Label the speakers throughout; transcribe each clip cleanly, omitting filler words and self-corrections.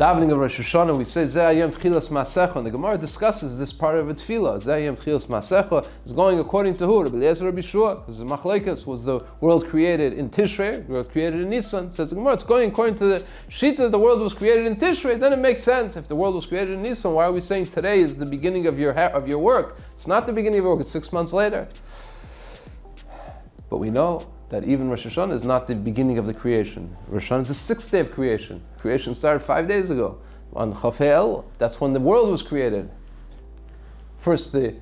Speaker 1: davening of Rosh Hashanah, we say Zeh Hayom Tchilas Masecha, and the Gemara discusses this part of a tefillah. Zeh Hayom Tchilas Masecha is going according to who? Rabbi Eliezer, Rabbi Shua, because the Machlekes was the world created in Tishrei, the world created in Nisan. Says the Gemara, it's going according to the Shita, the world was created in Tishrei. Then it makes sense. If the world was created in Nisan, why are we saying today is the beginning of your work? It's not the beginning of your work. It's 6 months later. But we know that even Rosh Hashanah is not the beginning of the creation. Rosh Hashanah is the 6th day of creation. Creation started 5 days ago. On Chaf El, that's when the world was created. First the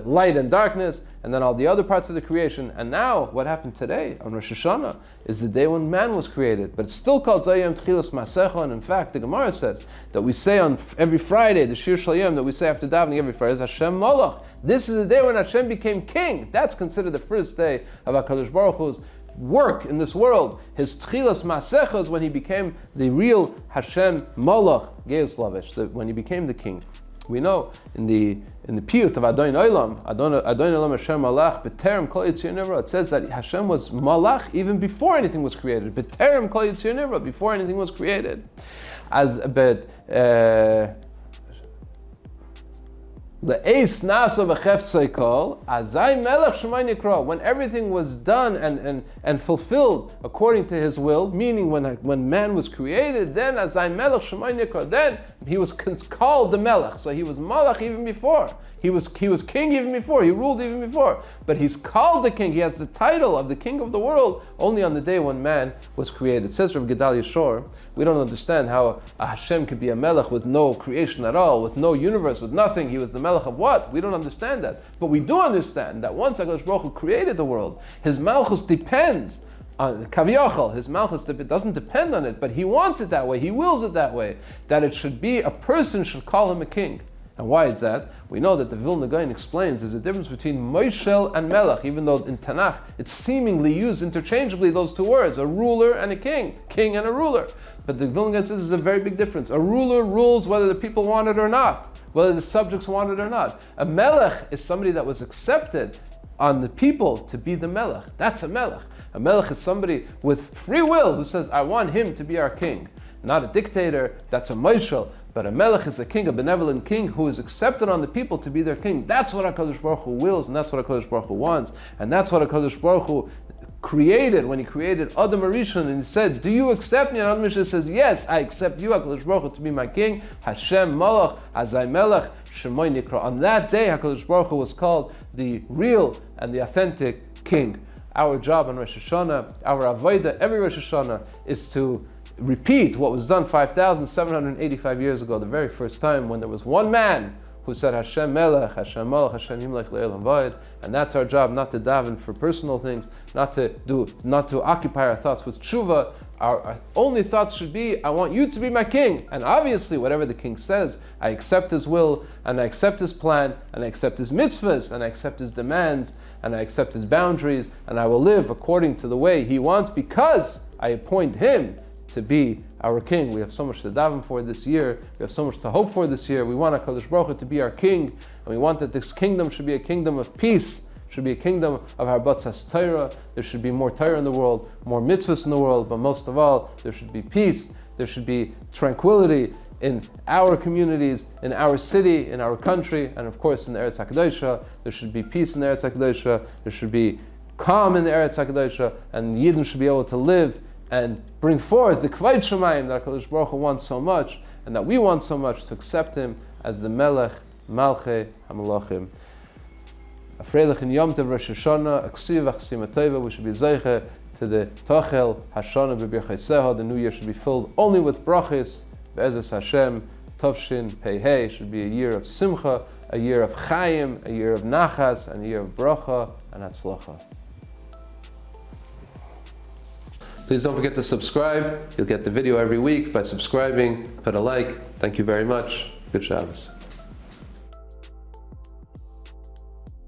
Speaker 1: light and darkness, and then all the other parts of the creation. And now, what happened today on Rosh Hashanah is the day when man was created. But it's still called Zeh Hayom Tchilas Masecha, and in fact, the Gemara says that we say on every Friday, the Shir Shal Yom, that we say after davening every Friday, is Hashem Malach. This is the day when Hashem became king. That's considered the first day of HaKadosh Baruch Hu's work in this world. His Tchilas Masecha is when he became the real Hashem Malach, Geus Lavish, when he became the king. We know in the piyut of Adon Olam, Adon Olam Hashem Malach, B'terem Kol Yitzir Nivra, it says that Hashem was Malach even before anything was created. B'terem Kol Yitzir Nivra, before anything was created. When everything was done and fulfilled according to his will, meaning when man was created, then then he was called the Melech. So he was Malach even before. He was king even before. He ruled even before. But he's called the king. He has the title of the king of the world only on the day when man was created. It says Rav Gedalia Shor, we don't understand how a Hashem could be a Melech with no creation at all, with no universe, with nothing. He was the Melech of what? We don't understand that. But we do understand that once HaKadosh Baruch Hu created the world, his Malchus depends on Kaviyachal. His Malchus doesn't depend on it, but he wants it that way. He wills it that way, that it should be, a person should call him a king. And why is that? We know that the Vilna Gaon explains there's a difference between Moshel and Melech, even though in Tanakh it's seemingly used interchangeably, those two words, a ruler and a king and a ruler. But the Vilna Gaon says there's a very big difference. A ruler rules whether the people want it or not, whether the subjects want it or not. A Melech is somebody that was accepted on the people to be the Melech. That's a Melech. A Melech is somebody with free will who says, I want him to be our king. Not a dictator, that's a Moshel. But a Melech is a king, a benevolent king who is accepted on the people to be their king. That's what HaKadosh Baruch Hu wills, and that's what HaKadosh Baruch Hu wants. And that's what HaKadosh Baruch Hu created when he created Adam Arishon, and he said, do you accept me? And Adam Arishon says, yes, I accept you, HaKadosh Baruch Hu, to be my king. Hashem Malach, Azai Melech, Shemoy Nikra. On that day, HaKadosh Baruch Hu was called the real and the authentic king. Our job on Rosh Hashanah, our Avodah, every Rosh Hashanah, is to repeat what was done 5,785 years ago, the very first time when there was one man who said Hashem Melech, Hashem Malach, Hashem Yimlech Le'elam Vayed. And that's our job, not to daven for personal things, not to occupy our thoughts with tshuva. Our only thoughts should be, I want you to be my king. And obviously, whatever the king says, I accept his will, and I accept his plan, and I accept his mitzvahs, and I accept his demands, and I accept his boundaries, and I will live according to the way he wants, because I appoint him to be our king. We have so much to daven for this year. We have so much to hope for this year. We want HaKadosh Baruch Hu to be our king, and we want that this kingdom should be a kingdom of peace, should be a kingdom of Harbatzas Torah. There should be more Torah in the world, more mitzvahs in the world, but most of all, there should be peace. There should be tranquility in our communities, in our city, in our country, and of course in the Eretz HaKadosh. There should be peace in the Eretz HaKadosh. There should be calm in the Eretz HaKadosh, and Yidden should be able to live and bring forth the Kvayt Shemayim that HaKadosh Baruch Hu wants so much, and that we want so much, to accept him as the Melech, Malchei HaMelachim. A Freilich in Yom Tov Rosh Hashanah, Aksiv Achsima Tova, we should be Zeiche to the Tochel haShana B'Birchei Seha. The new year should be filled only with brachis. Be'ezus Hashem, Tovshin Pei Hei, should be a year of Simcha, a year of Chaim, a year of Nachas, and a year of Bracha and Hatzlacha. Please don't forget to subscribe. You'll get the video every week by subscribing. Put a like. Thank you very much. Good Shabbos.